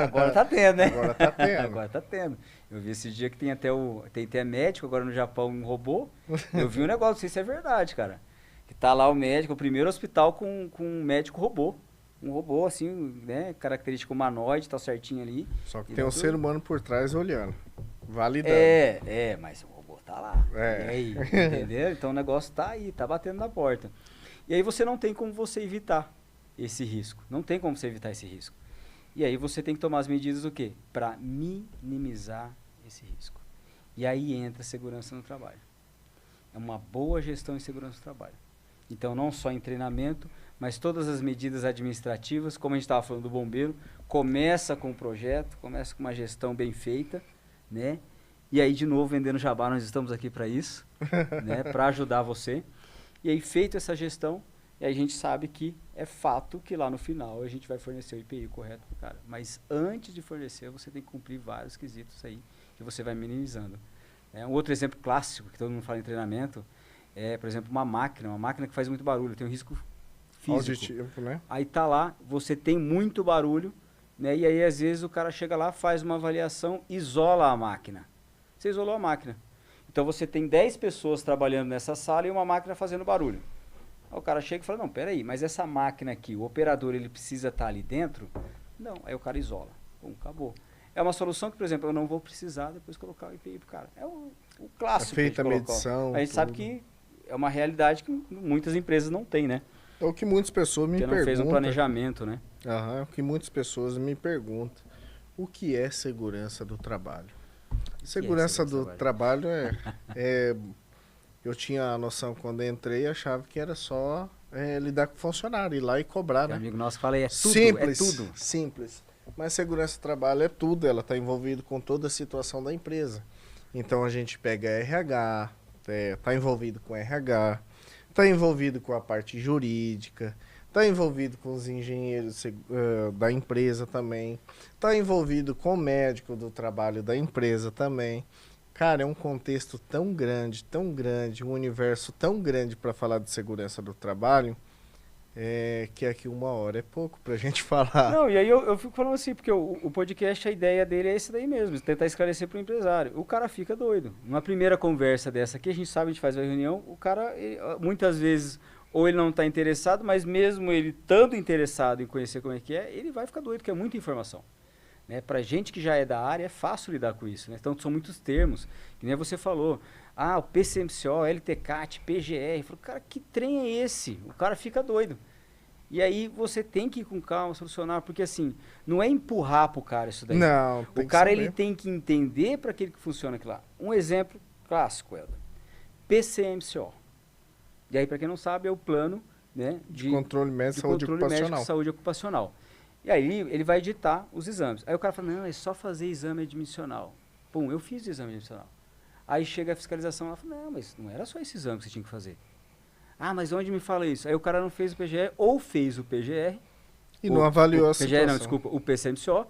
Agora tá tendo, né? Agora tá tendo. Eu vi esse dia que tem até médico, agora no Japão, um robô. Eu vi um negócio, não sei se é verdade, cara. Que tá lá o médico, o primeiro hospital com um médico robô. um robô, assim, né, característico humanoide, tá certinho ali. Só que E tem um tudo. ser humano por trás olhando, validando. Mas o robô tá lá. É. E aí, entendeu? Então o negócio tá aí, tá batendo na porta. E aí você não tem como você evitar esse risco. Não tem como você evitar esse risco. E aí você tem que tomar as medidas o quê? Para minimizar esse risco. E aí entra a segurança no trabalho. É uma boa gestão em segurança do trabalho. Então, não só em treinamento, mas todas as medidas administrativas, como a gente estava falando do bombeiro, começa com o projeto, começa com uma gestão bem feita, né? E aí, de novo, vendendo jabá, nós estamos aqui para isso, né? Para ajudar você. E aí, feita essa gestão, e aí a gente sabe que é fato que lá no final a gente vai fornecer o IPI correto para o cara. Mas antes de fornecer, você tem que cumprir vários quesitos aí, que você vai minimizando. Um outro exemplo clássico, que todo mundo fala em treinamento, é, por exemplo, uma máquina que faz muito barulho, tem um risco físico. Auditivo, né? Aí tá lá, você tem muito barulho, né? E aí às vezes o cara chega lá, faz uma avaliação, isola a máquina. Você isolou a máquina. Então você tem 10 pessoas trabalhando nessa sala e uma máquina fazendo barulho. Aí o cara chega e fala, não, peraí, mas essa máquina aqui, o operador ele precisa estar ali dentro? Não, aí o cara isola. Bom, acabou. É uma solução que, por exemplo, eu não vou precisar depois colocar o IPI pro cara. É o clássico. É feita a que a gente medição. A gente sabe que é uma realidade que muitas empresas não têm, né? É o que muitas pessoas me perguntam. Porque não fez um planejamento, né? É o que muitas pessoas me perguntam. O que é segurança do trabalho? Segurança do trabalho eu tinha a noção quando entrei, achava que era só lidar com funcionário, ir lá e cobrar, né? Amigo nosso fala, é tudo, simples, é tudo. Simples. Mas segurança do trabalho é tudo, ela está envolvida com toda a situação da empresa. Então a gente pega RH, está envolvido com RH, está envolvido com a parte jurídica, está envolvido com os engenheiros da empresa também, está envolvido com o médico do trabalho da empresa também. Cara, é um contexto tão grande, um universo tão grande para falar de segurança do trabalho, que aqui 1 hora é pouco pra gente falar. Não, e aí eu fico falando assim, porque o podcast, a ideia dele é esse daí mesmo, tentar esclarecer pro empresário. O cara fica doido. Numa primeira conversa dessa aqui, a gente sabe, a gente faz a reunião, o cara, muitas vezes, ou ele não está interessado, mas mesmo ele estando interessado em conhecer como é que é, ele vai ficar doido, porque é muita informação. Né? Pra gente que já é da área, é fácil lidar com isso. Né? Então, são muitos termos, que nem você falou. Ah, o PCMCO, LTCAT, PGR. Eu falo, cara, que trem é esse? O cara fica doido. E aí você tem que ir com calma, solucionar, porque assim, não é empurrar pro cara isso daí. Não, o cara ele tem que entender para aquilo que funciona aquilo lá. Um exemplo clássico, Helder. PCMCO. E aí, para quem não sabe, é o plano, né, de controle médico de saúde ocupacional. E aí ele vai editar os exames. Aí o cara fala, não, é só fazer exame admissional. Pum, eu fiz o exame admissional. Aí chega a fiscalização, ela fala, não, mas não era só esse exame que você tinha que fazer. Ah, mas onde me fala isso? Aí o cara não fez o PGR, ou fez o PGR. E não avaliou a situação. PGR não, desculpa, o PCMCO.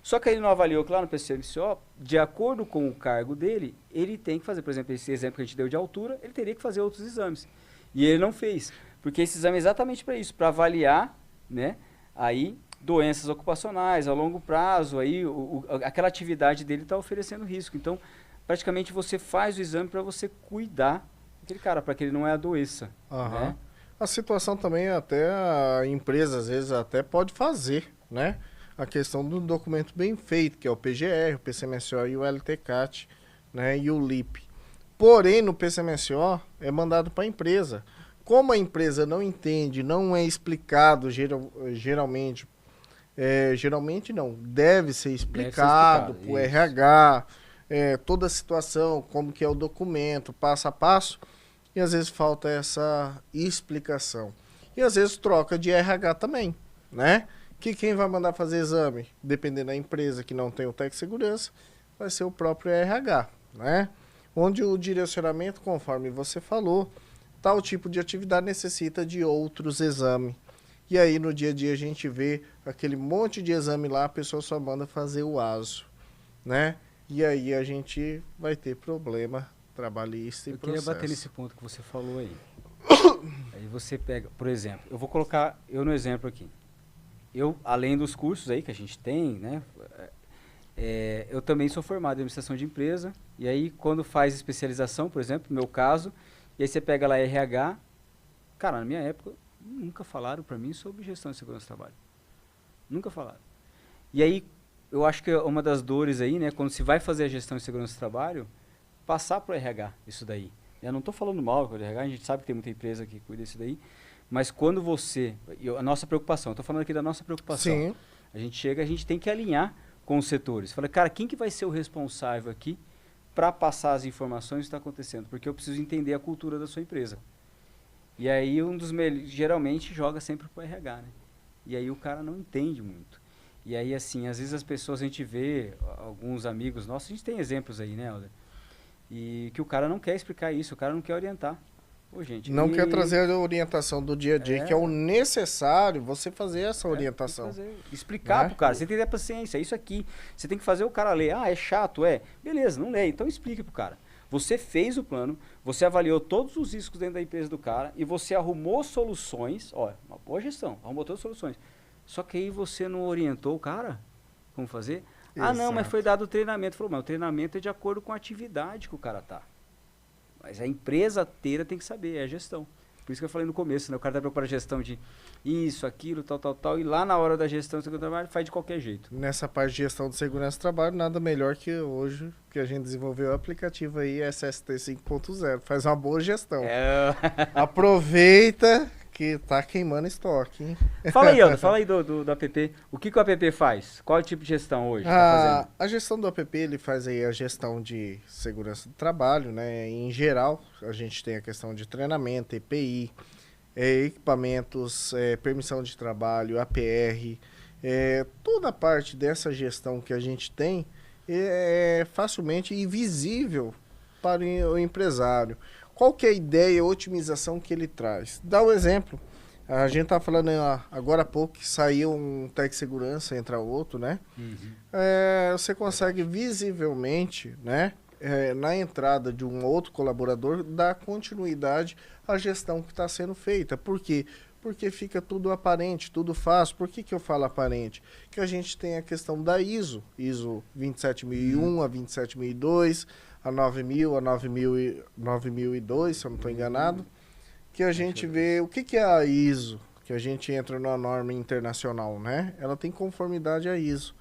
Só que ele não avaliou que lá no PCMCO, de acordo com o cargo dele, ele tem que fazer, por exemplo, esse exemplo que a gente deu de altura, ele teria que fazer outros exames. E ele não fez. Porque esse exame é exatamente para isso, para avaliar, né, aí doenças ocupacionais a longo prazo, aí aquela atividade dele está oferecendo risco. Então, praticamente você faz o exame para você cuidar daquele cara, para que ele não adoeça. Né? A situação também, até a empresa, às vezes, até pode fazer, né? A questão do documento bem feito, que é o PGR, o PCMSO e o LTCAT, né? E o LIP. Porém, no PCMSO, é mandado para a empresa. Como a empresa não entende, não é explicado geralmente não, deve ser explicado para o RH, toda a situação, como que é o documento, passo a passo, e às vezes falta essa explicação. E às vezes troca de RH também, né? Que quem vai mandar fazer exame, dependendo da empresa que não tem o técnico de segurança, vai ser o próprio RH, né? Onde o direcionamento, conforme você falou, tal tipo de atividade necessita de outros exames. E aí no dia a dia a gente vê aquele monte de exame lá, a pessoa só manda fazer o ASO, né? E aí a gente vai ter problema trabalhista e processo. Eu queria bater nesse ponto que você falou aí. Aí você pega, por exemplo, eu vou colocar eu no exemplo aqui. Eu, além dos cursos aí que a gente tem, né? Eu também sou formado em administração de empresa. E aí quando faz especialização, por exemplo, no meu caso, e aí você pega lá RH, cara, na minha época, nunca falaram para mim sobre gestão de segurança do trabalho. Nunca falaram. E aí, eu acho que é uma das dores aí, né, quando se vai fazer a gestão de segurança do trabalho, passar para o RH isso daí. Eu não estou falando mal do RH, a gente sabe que tem muita empresa que cuida disso daí, mas quando você... a nossa preocupação, eu estou falando aqui da nossa preocupação. Sim. A gente chega, a gente tem que alinhar com os setores. Fala, cara, quem que vai ser o responsável aqui para passar as informações do que está acontecendo? Porque eu preciso entender a cultura da sua empresa. E aí, geralmente, joga sempre para o RH, né? E aí o cara não entende muito. E aí, assim, às vezes as pessoas, a gente vê, alguns amigos nossos, a gente tem exemplos aí, né, Helder? E que o cara não quer explicar isso, o cara não quer orientar. Pô, gente, Não quer trazer a orientação do dia a dia, que é o necessário você fazer essa orientação. Explicar pro cara, você tem que ter paciência, é isso aqui. Você tem que fazer o cara ler. Ah, é chato, é. Beleza, não lê, então explique pro cara. Você fez o plano, você avaliou todos os riscos dentro da empresa do cara e você arrumou soluções, ó, uma boa gestão, arrumou todas as soluções. Só que aí você não orientou o cara como fazer. Ah, não, mas foi dado o treinamento. Falou, mas o treinamento é de acordo com a atividade que o cara tá. Mas a empresa inteira tem que saber, é a gestão. Por isso que eu falei no começo, né? O cara tá preocupado com a gestão de isso, aquilo, tal, e lá na hora da gestão do trabalho faz de qualquer jeito. Nessa parte de gestão de segurança do trabalho, nada melhor que hoje que a gente desenvolveu o aplicativo aí SST 5.0. Faz uma boa gestão. Aproveita que tá queimando estoque, hein? Fala aí, Aldo, fala aí do app. O que o app faz? Qual é o tipo de gestão hoje? A gestão do app, ele faz aí a gestão de segurança do trabalho, né? Em geral, a gente tem a questão de treinamento, EPI, equipamentos, permissão de trabalho, APR, toda a parte dessa gestão que a gente tem é facilmente visível para o empresário. Qual que é a ideia, a otimização que ele traz? Dá um exemplo. A gente tá falando agora há pouco que saiu um Tech Segurança, entra outro, né? Uhum. Você consegue visivelmente, né? Na entrada de um outro colaborador, dar continuidade à gestão que está sendo feita. Por quê? Porque fica tudo aparente, tudo fácil. Por que eu falo aparente? Que a gente tem a questão da ISO 27001, a 27002, a 9000, a 9002, se eu não estou enganado, que a gente vê o que é a ISO, que a gente entra numa norma internacional, né? Ela tem conformidade à ISO.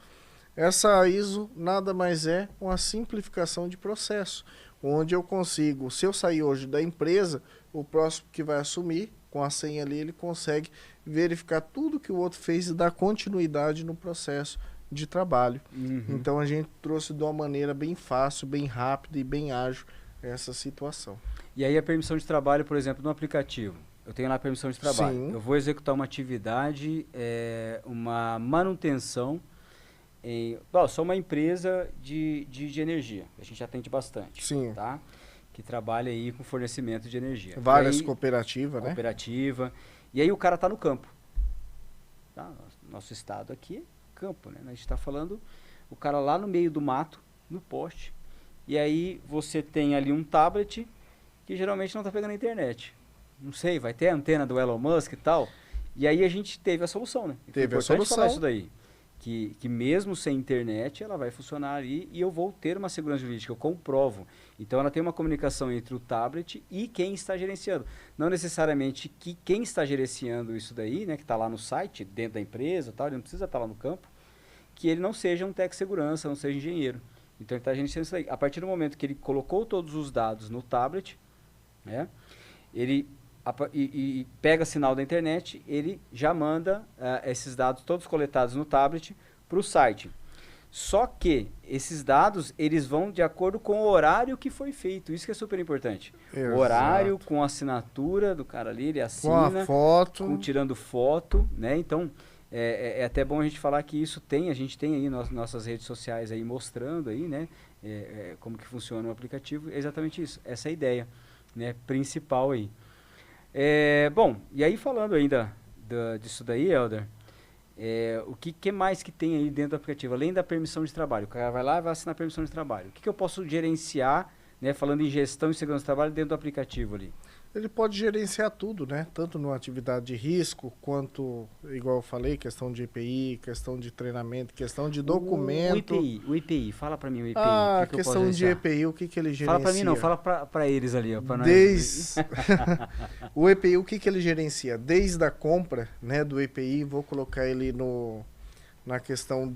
Essa ISO nada mais é uma simplificação de processo, onde eu consigo, se eu sair hoje da empresa, o próximo que vai assumir, com a senha ali, ele consegue verificar tudo que o outro fez e dar continuidade no processo de trabalho. Uhum. Então a gente trouxe de uma maneira bem fácil, bem rápida e bem ágil essa situação. E aí a permissão de trabalho, por exemplo, no aplicativo. Eu tenho lá a permissão de trabalho. Sim. Eu vou executar uma atividade, uma manutenção. Sou uma empresa de energia. A gente atende bastante. Sim. Tá? Que trabalha aí com fornecimento de energia. Várias cooperativas, né? Cooperativa. E aí o cara está no campo. Tá? Nosso estado aqui é campo, né? A gente está falando o cara lá no meio do mato, no poste. E aí você tem ali um tablet que geralmente não está pegando a internet. Não sei, vai ter a antena do Elon Musk e tal. E aí a gente teve a solução, né? Teve a solução. Falar isso daí. Que mesmo sem internet, ela vai funcionar ali e eu vou ter uma segurança jurídica, eu comprovo. Então, ela tem uma comunicação entre o tablet e quem está gerenciando. Não necessariamente que quem está gerenciando isso daí, né, que está lá no site, dentro da empresa, tal, ele não precisa estar lá no campo, que ele não seja um técnico de segurança, não seja engenheiro. Então, ele está gerenciando isso daí. A partir do momento que ele colocou todos os dados no tablet, né, ele... E pega sinal da internet, ele já manda esses dados todos coletados no tablet para o site. Só que esses dados, eles vão de acordo com o horário que foi feito. Isso que é super importante. Exato. O horário, com a assinatura do cara ali, ele assina. Com a foto. Tirando foto, né? Então, é até bom a gente falar que isso a gente tem aí nas nossas redes sociais aí mostrando aí, né? Como que funciona o aplicativo. É exatamente isso. Essa é a ideia, né? Principal aí. Bom, e aí falando ainda disso daí, Helder, o que mais que tem aí dentro do aplicativo? Além da permissão de trabalho, o cara vai lá e vai assinar a permissão de trabalho. O que eu posso gerenciar, né, falando em gestão e segurança do trabalho, dentro do aplicativo ali? Ele pode gerenciar tudo, né? Tanto numa atividade de risco, quanto, igual eu falei, questão de EPI, questão de treinamento, questão de documento. O EPI, fala para mim o EPI. A questão de EPI, o que ele gerencia? Fala para mim não, fala para eles ali. Ó, o EPI, o que ele gerencia? Desde a compra, né, do EPI, vou colocar ele na questão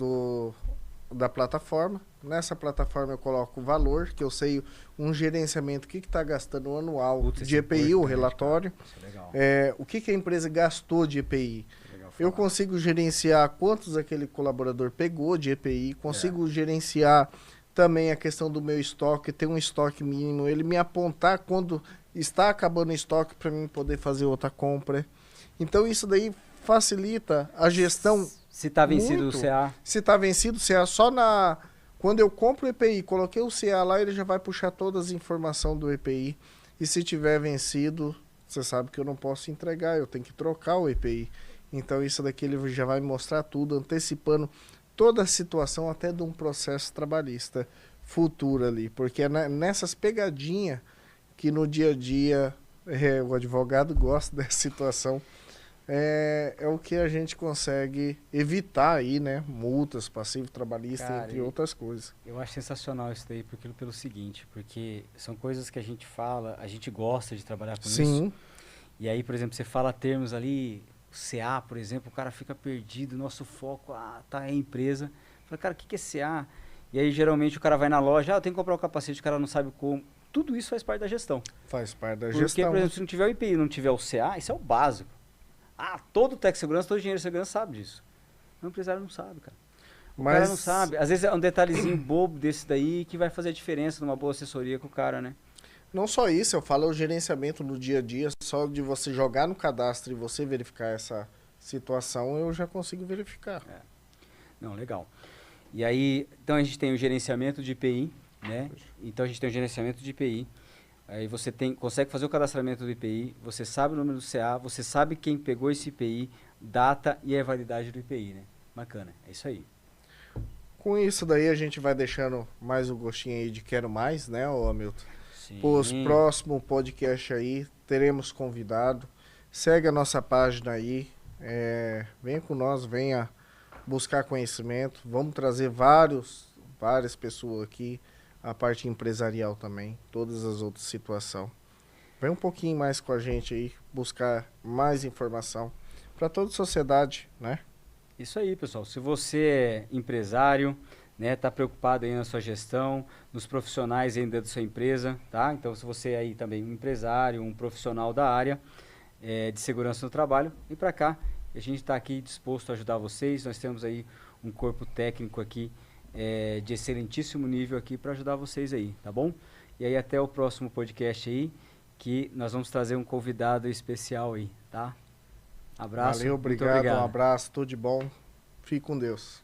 da plataforma. Nessa plataforma eu coloco o valor, que eu sei um gerenciamento, o que está gastando anual de EPI, o relatório. Isso é legal. O que a empresa gastou de EPI. Legal Eu falar. consigo gerenciar quantos aquele colaborador pegou de EPI, consigo gerenciar também a questão do meu estoque, ter um estoque mínimo, ele me apontar quando está acabando o estoque para mim poder fazer outra compra. Então isso daí facilita a gestão. Se está vencido muito. o CA. Se está vencido o CA, só quando eu compro o EPI, coloquei o CA lá, ele já vai puxar todas as informações do EPI. E se tiver vencido, você sabe que eu não posso entregar, eu tenho que trocar o EPI. Então isso daqui ele já vai mostrar tudo, antecipando toda a situação até de um processo trabalhista futuro ali. Porque é nessas pegadinhas que no dia a dia o advogado gosta dessa situação. É o que a gente consegue evitar aí, né? Multas, passivo trabalhista, Cara, entre outras coisas. Eu acho sensacional isso daí, pelo seguinte, porque são coisas que a gente fala, a gente gosta de trabalhar com isso. Sim. E aí, por exemplo, você fala termos ali, o CA, por exemplo, o cara fica perdido, nosso foco, tá, é a empresa. Fala, cara, o que é CA? E aí, geralmente, o cara vai na loja, eu tenho que comprar o capacete, o cara não sabe como. Tudo isso faz parte da gestão. Faz parte da Porque, gestão. por exemplo, se não tiver o IPI, não tiver o CA, isso é o básico. Todo técnico de segurança, todo engenheiro de segurança sabe disso. O empresário não sabe, cara. O cara não sabe. Às vezes é um detalhezinho bobo desse daí que vai fazer a diferença numa boa assessoria com o cara, né? Não só isso, eu falo o gerenciamento no dia a dia, só de você jogar no cadastro e você verificar essa situação, eu já consigo verificar. Não, legal. E aí, então a gente tem o gerenciamento de IPI, né? Então a gente tem o gerenciamento de IPI. Aí você consegue fazer o cadastramento do IPI, você sabe o número do CA, você sabe quem pegou esse IPI, data e a validade do IPI, né? Bacana, é isso aí. Com isso daí a gente vai deixando mais um gostinho aí de quero mais, né, ô Hamilton? Sim. Os próximos podcast aí, teremos convidado. Segue a nossa página aí, venha com nós, venha buscar conhecimento. Vamos trazer várias pessoas aqui, a parte empresarial também, todas as outras situações. Vem um pouquinho mais com a gente aí, buscar mais informação para toda a sociedade, né? Isso aí, pessoal. Se você é empresário, né, tá preocupado aí na sua gestão, nos profissionais aí dentro da sua empresa, tá? Então, se você é aí também um empresário, um profissional da área de segurança no trabalho, vem para cá. A gente está aqui disposto a ajudar vocês. Nós temos aí um corpo técnico aqui de excelentíssimo nível aqui para ajudar vocês aí, tá bom? E aí até o próximo podcast aí, que nós vamos trazer um convidado especial aí, tá? Abraço. Valeu, muito obrigado. Um abraço, tudo de bom. Fique com Deus.